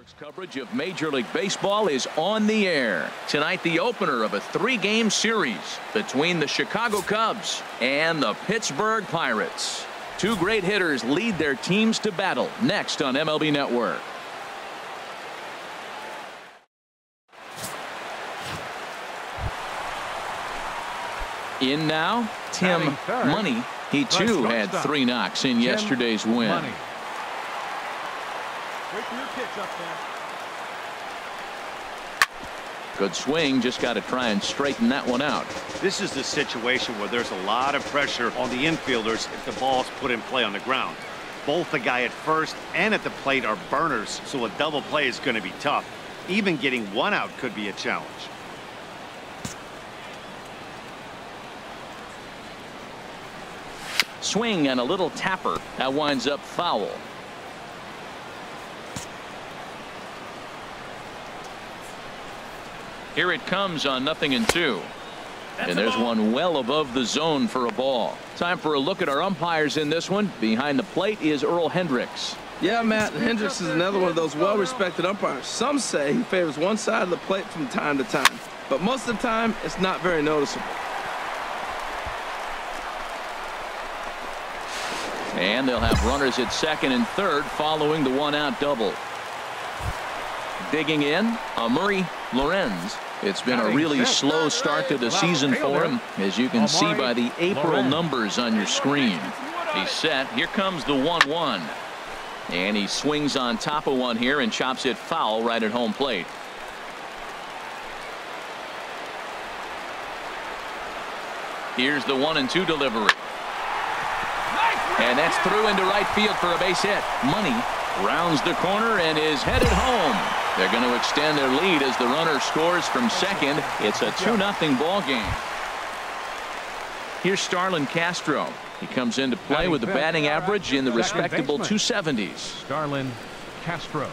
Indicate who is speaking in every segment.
Speaker 1: Network's coverage of Major League Baseball is on the air. Tonight, the opener of a 3-game series between the Chicago Cubs and the Pittsburgh Pirates. Two great hitters lead their teams to battle next on MLB Network. In now, Tim Money. He too had 3 knocks in yesterday's win.
Speaker 2: Money. Wait for your pitch up there.
Speaker 1: Good swing, just got to try and straighten that one out.
Speaker 3: This is the situation where there's a lot of pressure on the infielders if the ball's put in play on the ground. Both the guy at first and at the plate are burners, so a double play is going to be tough. Even getting 1 out could be a challenge.
Speaker 1: Swing and a little tapper. That winds up foul. Here it comes on 0-2. And there's one well above the zone for a ball. Time for a look at our umpires in this one. Behind the plate is Earl Hendricks.
Speaker 4: Yeah, Matt, Hendricks is another one of those well-respected umpires. Some say he favors one side of the plate from time to time, but most of the time it's not very noticeable.
Speaker 1: And they'll have runners at second and third following the 1-out double. Digging in, Murray Lorenz. It's been a really slow start to the season for him, as you can see by the April numbers on your screen. He's set. Here comes the 1-1. And he swings on top of one here and chops it foul right at home plate. Here's the 1-2 delivery. And that's through into right field for a base hit. Money rounds the corner and is headed home. They're going to extend their lead as the runner scores from second. It's a 2-0 ball game. Here's Starlin Castro. He comes into play with a batting average in the respectable 270s.
Speaker 2: Starlin Castro.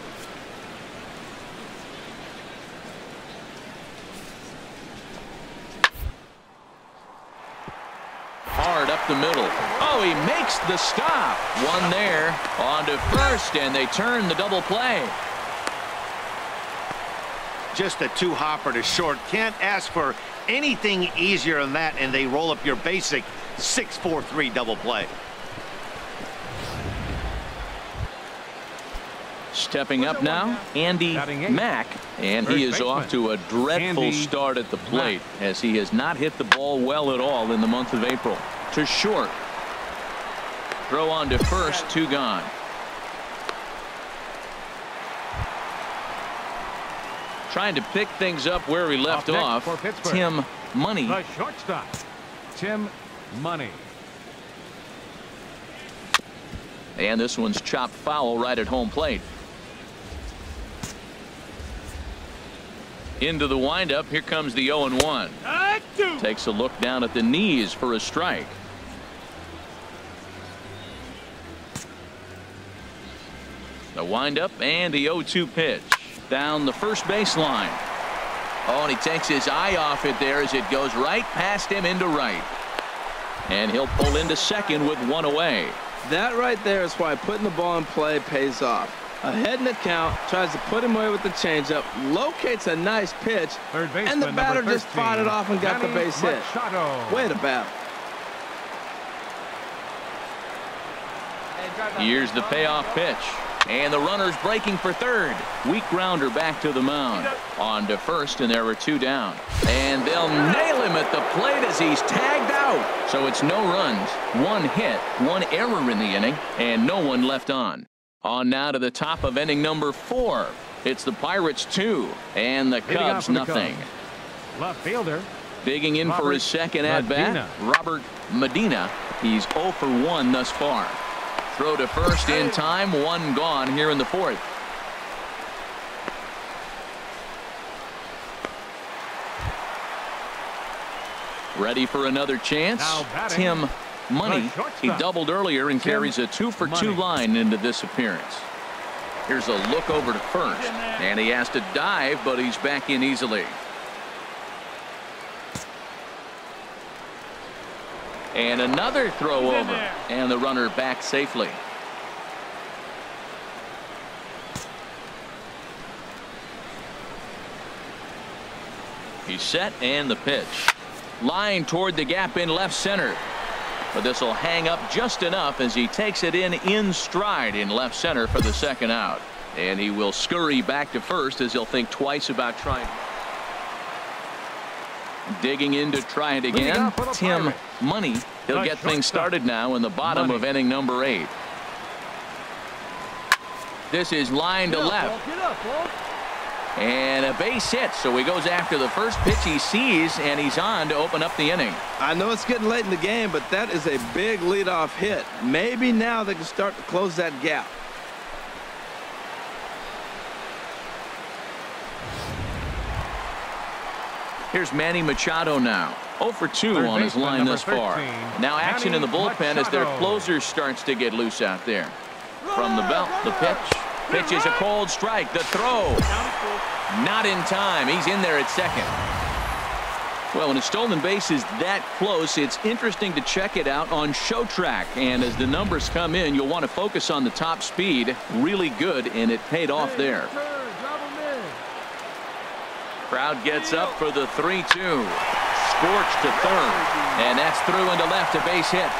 Speaker 1: Hard up the middle. Oh, he makes the stop. One there on to first, and they turn the double play.
Speaker 3: Just a 2-hopper to short. Can't ask for anything easier than that, and they roll up your basic 6-4-3 double play.
Speaker 1: Stepping up now, Andy Mack, and he is off to a dreadful start at the plate as he has not hit the ball well at all in the month of April. To short. Throw on to first, 2 gone. Trying to pick things up where he left off. Tim Money.
Speaker 2: The shortstop, Tim Money.
Speaker 1: And this one's chopped foul right at home plate. Into the windup. Here comes the 0-1. Takes a look down at the knees for a strike. The windup and the 0-2 pitch. Down the first baseline. Oh, and he takes his eye off it there as it goes right past him into right. And he'll pull into second with 1 away.
Speaker 4: That right there is why putting the ball in play pays off. Ahead in the count, tries to put him away with the changeup, locates a nice pitch, and the batter just fought it off and got the base hit. Way to battle.
Speaker 1: Here's the payoff pitch. And the runner's breaking for third. Weak grounder back to the mound. On to first, and there were 2 down. And they'll nail him at the plate as he's tagged out. So it's no runs, 1 hit, 1 error in the inning, and no one left on. On now to the top of inning number 4. It's the Pirates 2 and the Cubs nothing.
Speaker 2: Left fielder.
Speaker 1: Digging in for his second at-bat, Robert Medina. He's 0 for 1 thus far. Throw to first in time, 1 gone here in the 4th. Ready for another chance. Tim Money. He doubled earlier and carries a 2 for 2 line into this appearance. Here's a look over to first, and he has to dive, but he's back in easily. And another throw over, and the runner back safely. He's set, and the pitch. Line toward the gap in left center. But this will hang up just enough as he takes it in stride in left center for the second out. And he will scurry back to first as he'll think twice about trying. Digging in to try it again. Tim Money. He'll get things started now in the bottom of inning number 8. This is line to left. And a base hit, so he goes after the first pitch he sees, and he's on to open up the inning.
Speaker 4: I know it's getting late in the game, but that is a big leadoff hit. Maybe now they can start to close that gap.
Speaker 1: Here's Manny Machado now. 0 for 2 on his line thus far. Now action in the bullpen as their closer starts to get loose out there. From the belt, the pitch. Pitch is a cold strike. The throw. Not in time. He's in there at second. Well, when a stolen base is that close, it's interesting to check it out on Show Track. And as the numbers come in, you'll want to focus on the top speed. Really good, and it paid off there. Crowd gets up for the 3-2. Scorched to third. And that's through into left, a base hit.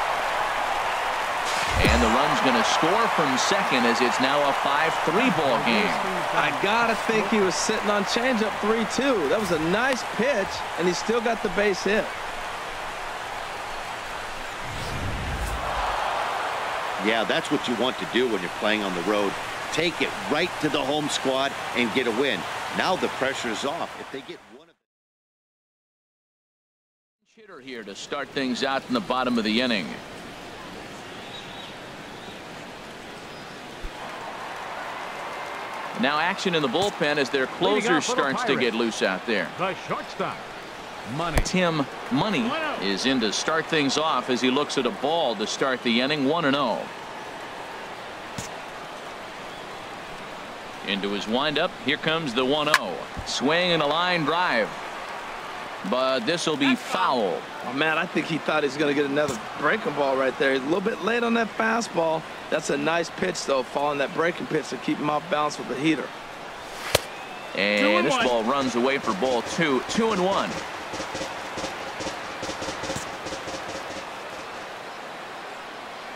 Speaker 1: And the run's going to score from second as it's now a 5-3 ball game.
Speaker 4: I got to think he was sitting on changeup 3-2. That was a nice pitch, and he still got the base hit.
Speaker 3: Yeah, that's what you want to do when you're playing on the road. Take it right to the home squad and get a win. Now the pressure is off. If they get one of
Speaker 1: the hitter here to start things out in the bottom of the inning. Now action in the bullpen as their closer starts to get loose out there.
Speaker 2: The shortstop, Money.
Speaker 1: Tim Money is in to start things off as he looks at a ball to start the inning. 1-0. Into his windup. Here comes the 1-0. Swing and a line drive. But this will be foul.
Speaker 4: Oh, man, I think he thought he was going to get another breaking ball right there. He's a little bit late on that fastball. That's a nice pitch, though, following that breaking pitch to keep him off balance with the heater.
Speaker 1: And this ball runs away for ball 2. 2-1.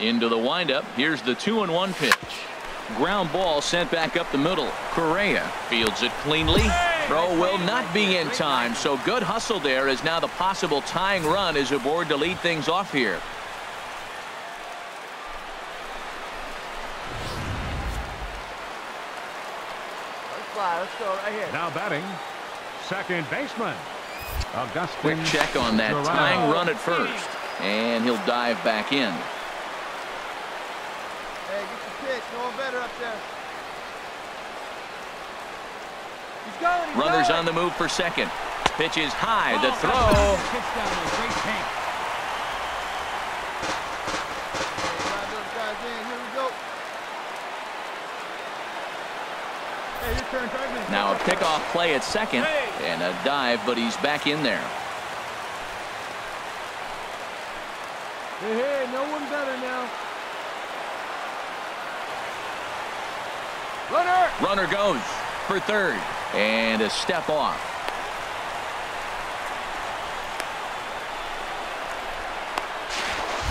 Speaker 1: Into the windup. Here's the 2-1 pitch. Ground ball sent back up the middle. Correa fields it cleanly. Throw will not be in time, so good hustle there as now the possible tying run is aboard to lead things off here.
Speaker 2: Let's go right here. Now batting, second baseman, Augustin.
Speaker 1: Quick check on that tying run at first, and he'll dive back in.
Speaker 5: Hey, get the pitch. No one better up there. He's going.
Speaker 1: Runners on the move for second. Pitch is high. The throw. Now a pickoff play at second and a dive, but he's back in there.
Speaker 5: Hey, no one better now.
Speaker 1: Runner goes for third and a step off.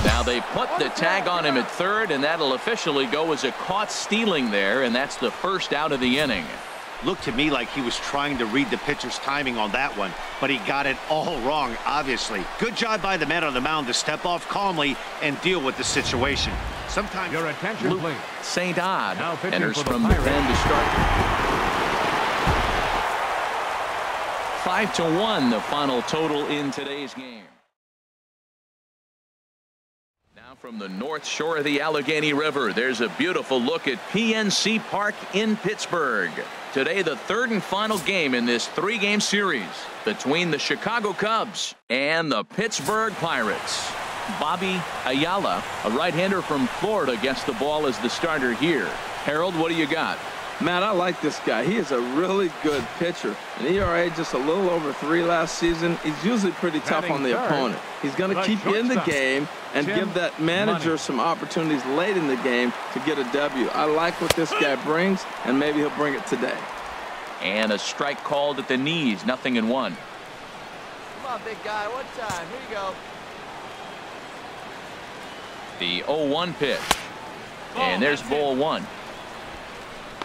Speaker 1: Now they put the tag on him at third, and that'll officially go as a caught stealing there, and that's the first out of the inning.
Speaker 3: Looked to me like he was trying to read the pitcher's timing on that one, but he got it all wrong, obviously. Good job by the man on the mound to step off calmly and deal with the situation. Sometimes
Speaker 2: your attention,
Speaker 1: Luke
Speaker 2: please.
Speaker 1: St. Odd enters from the pen to start. 5-1 the final total in today's game. Now from the north shore of the Allegheny River, there's a beautiful look at PNC Park in Pittsburgh. Today, the third and final game in this 3-game series between the Chicago Cubs and the Pittsburgh Pirates. Bobby Ayala, a right-hander from Florida, gets the ball as the starter here. Harold, what do you got?
Speaker 4: Man, I like this guy. He is a really good pitcher. An ERA just a little over 3 last season. He's usually pretty tough on the opponent. He's going to keep you in the game and give that manager some opportunities late in the game to get a W. I like what this guy brings, and maybe he'll bring it today.
Speaker 1: And a strike called at the knees, 0-1.
Speaker 5: Come on, big guy. One time. Here you go.
Speaker 1: The 0-1 pitch. And there's ball one.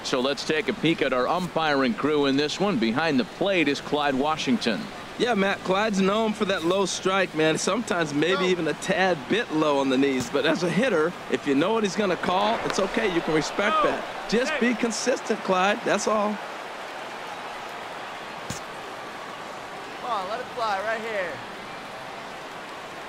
Speaker 1: So let's take a peek at our umpiring crew in this one. Behind the plate is Clyde Washington.
Speaker 4: Yeah, Matt, Clyde's known for that low strike, man. Sometimes maybe even a tad bit low on the knees. But as a hitter, if you know what he's going to call, it's okay. You can respect that. Just be consistent, Clyde. That's all.
Speaker 5: Come on, let it fly right here.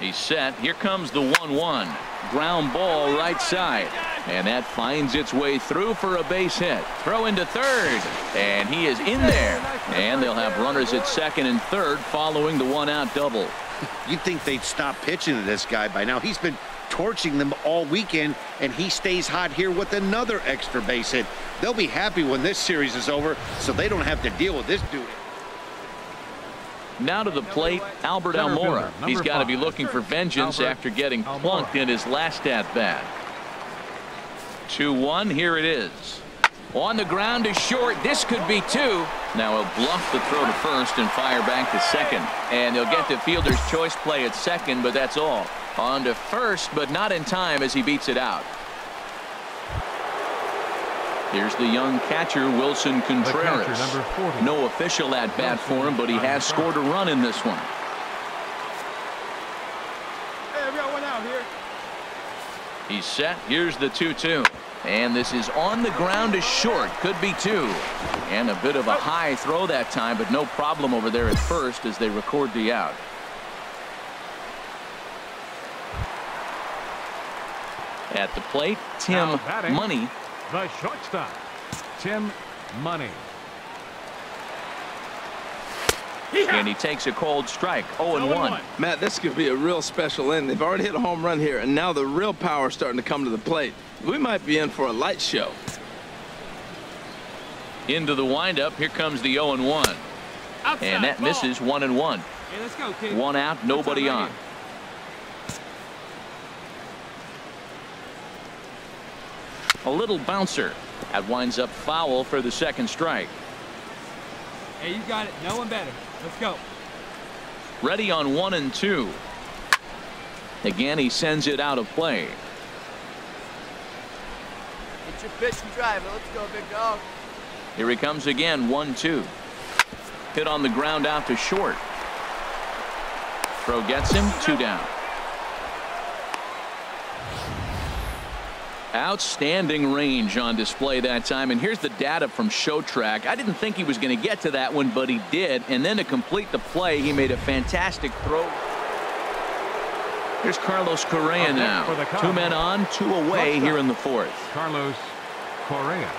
Speaker 1: He's set. Here comes the 1-1. Ground ball right side. And that finds its way through for a base hit. Throw into third. And he is in there. And they'll have runners at second and third following the one-out double.
Speaker 3: You'd think they'd stop pitching to this guy by now. He's been torching them all weekend, and he stays hot here with another extra base hit. They'll be happy when this series is over, so they don't have to deal with this dude.
Speaker 1: Now to the plate, Albert Almora. He's got to be looking for vengeance after getting plunked in his last at-bat. 2-1, here it is. On the ground is short. This could be two. Now he'll bluff the throw to first and fire back to second. And he'll get the fielder's choice play at second, but that's all. On to first, but not in time as he beats it out. Here's the young catcher, Wilson Contreras. No official at-bat for him, but he has scored a run in this one.
Speaker 5: Hey, we got one out here.
Speaker 1: He's set. Here's the 2-2. And this is on the ground is short. Could be two. And a bit of a high throw that time, but no problem over there at first as they record the out. At the plate, Tim Money.
Speaker 2: The shortstop, Tim Money.
Speaker 1: And he takes a cold strike. 0-1.
Speaker 4: Matt, this could be a real special inning. They've already hit a home run here, and now the real power is starting to come to the plate. We might be in for a light show.
Speaker 1: Into the windup. Here comes the 0-1. And that misses. 1-1.
Speaker 5: Hey, let's go, kid.
Speaker 1: One out, nobody on. A little bouncer. That winds up foul for the second strike.
Speaker 5: Hey, you got it. No one better. Let's go.
Speaker 1: Ready on 1-2. Again, he sends it out of play.
Speaker 5: Get your pitch and drive it. Let's go, big dog.
Speaker 1: Here he comes again. 1-2. Hit on the ground out to short. Throw gets him. 2 down. Outstanding range on display that time. And here's the data from ShowTrack. I didn't think he was going to get to that one, but he did. And then to complete the play, he made a fantastic throw. Here's Carlos Correa now. 2 men on, 2 away here in the fourth.
Speaker 2: Carlos Correa.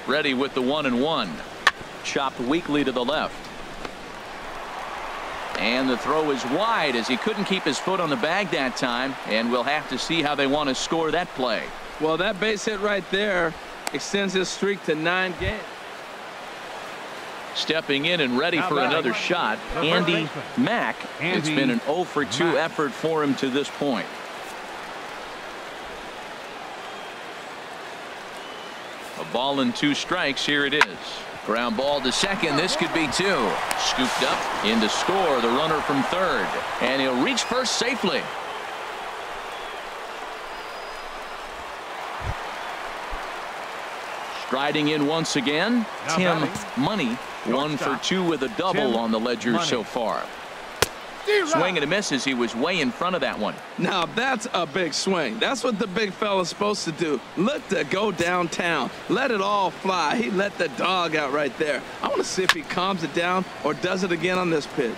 Speaker 1: Ready with the 1-1. Chopped weakly to the left. And the throw is wide as he couldn't keep his foot on the bag that time. And we'll have to see how they want to score that play.
Speaker 4: Well, that base hit right there extends his streak to 9 games.
Speaker 1: Stepping in and ready for another shot, Andy Mack. It's been an 0 for 2 effort for him to this point. A ball and 2 strikes. Here it is. Ground ball to second. This could be 2. Scooped up in to score the runner from third. And he'll reach first safely. Striding in once again, Tim Money. 1 for 2 with a double on the ledger so far. Swing and a miss as he was way in front of that one.
Speaker 4: Now that's a big swing. That's what the big fella's supposed to do. Look to go downtown. Let it all fly. He let the dog out right there. I want to see if he calms it down or does it again on this pitch.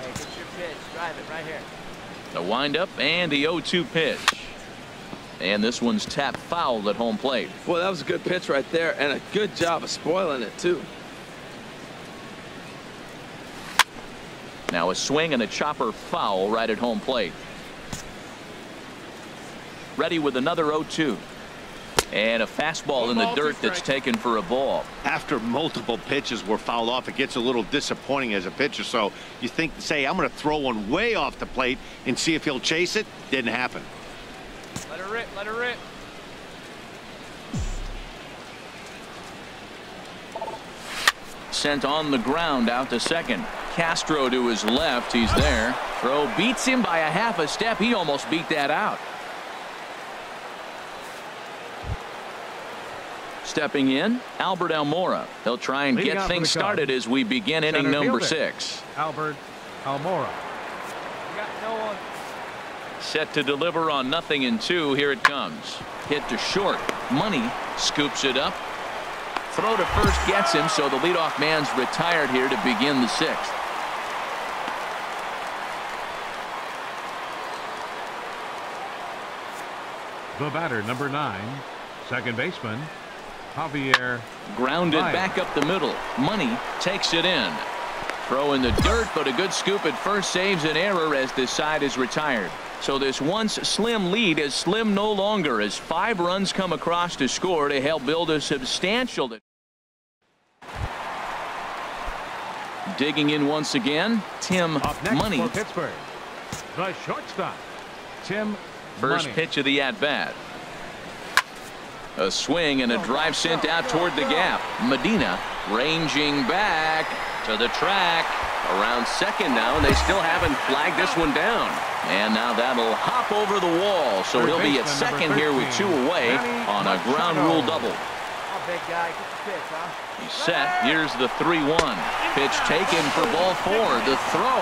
Speaker 5: Hey, get your pitch. Drive it right here.
Speaker 1: The windup and the 0-2 pitch. And this one's tapped foul at home plate.
Speaker 4: Well, that was a good pitch right there and a good job of spoiling it too.
Speaker 1: Now a swing and a chopper foul right at home plate. Ready with another 0-2. And a fastball in the dirt that's taken for a ball.
Speaker 3: After multiple pitches were fouled off, it gets a little disappointing as a pitcher. So you think, say, I'm going to throw one way off the plate and see if he'll chase it. Didn't happen.
Speaker 5: Let her rip. Let her rip.
Speaker 1: sent on the ground out to second. Castro to his left. He's there. Throw beats him by a half a step. He almost beat that out. Stepping in, Albert Almora. They'll try and get things started as we begin inning number 6.
Speaker 2: Albert Almora.
Speaker 1: Set to deliver on 0-2. Here it comes. Hit to short. Money scoops it up. Throw to first gets him, so the leadoff man's retired here to begin the 6th.
Speaker 2: The batter, number 9, second baseman, Javier.
Speaker 1: Grounded back up the middle. Money takes it in. Throw in the dirt, but a good scoop at first saves an error as this side is retired. So this once slim lead is slim no longer as 5 runs come across to score to help build a substantial. Digging in once again, Tim Money.
Speaker 2: For Pittsburgh, the shortstop, Tim
Speaker 1: First
Speaker 2: Money.
Speaker 1: pitch of the at-bat. A swing and a drive sent out toward the gap. Medina ranging back to the track. Around second now, and they still haven't flagged this one down. And now that'll hop over the wall. So he'll be at second here with 2 away on a ground rule double.
Speaker 5: Big guy, get the pitch, huh?
Speaker 1: He's set. Here's the 3-1. Pitch taken for ball 4. The throw.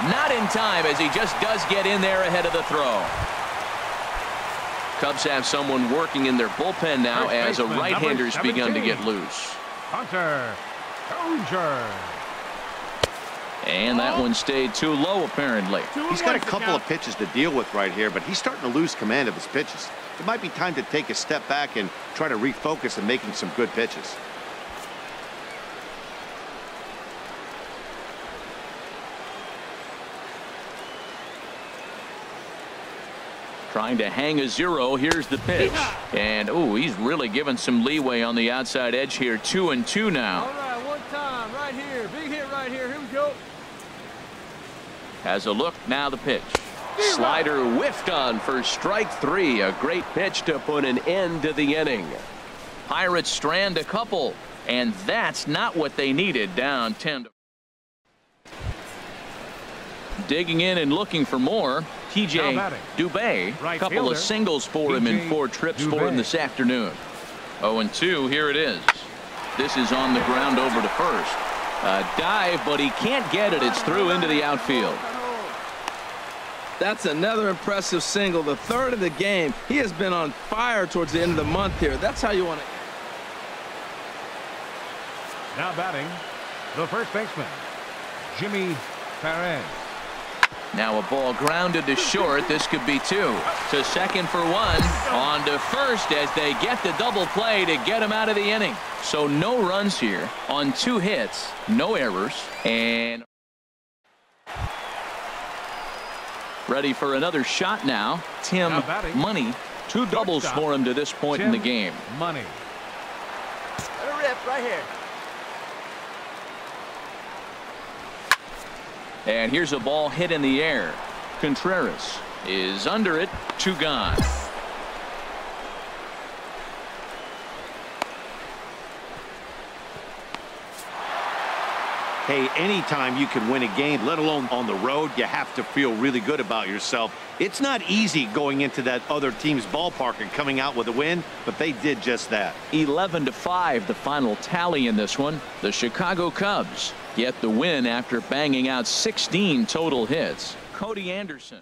Speaker 1: Not in time as he just does get in there ahead of the throw. Cubs have someone working in their bullpen now as a right-hander's begun to get loose.
Speaker 2: Hunter Dozier.
Speaker 1: And that one stayed too low, apparently.
Speaker 3: He's got a couple of pitches to deal with right here, but he's starting to lose command of his pitches. It might be time to take a step back and try to refocus on making some good pitches.
Speaker 1: Trying to hang a 0. Here's the pitch. And, oh, he's really given some leeway on the outside edge here. 2-2 now.
Speaker 5: All right, one time, right here. Big hit right here. Here we go.
Speaker 1: Has a look. Now the pitch. Slider whiffed on for strike 3. A great pitch to put an end to the inning. Pirates strand a couple. And that's not what they needed. Down 10. Digging in and looking for more. TJ Dubé, a couple of singles for him in 4 trips for him this afternoon. 0-2, here it is. This is on the ground over to first. A dive, but he can't get it. It's through into the outfield.
Speaker 4: That's another impressive single, the 3rd of the game. He has been on fire towards the end of the month here. That's how you want to.
Speaker 2: Now batting, the first baseman, Jimmy Perez.
Speaker 1: Now a ball grounded to short. This could be 2. To second for 1. On to first as they get the double play to get him out of the inning. So no runs here on 2 hits, no errors, and ready for another shot now. Tim Money. 2 doubles for him to this point in the game.
Speaker 2: Money.
Speaker 5: Let it rip right here.
Speaker 1: And here's a ball hit in the air. Contreras is under it. 2 gone.
Speaker 3: Hey, anytime you can win a game, let alone on the road, you have to feel really good about yourself. It's not easy going into that other team's ballpark and coming out with a win, but they did just that.
Speaker 1: 11-5, the final tally in this one. The Chicago Cubs get the win after banging out 16 total hits. Cody Anderson.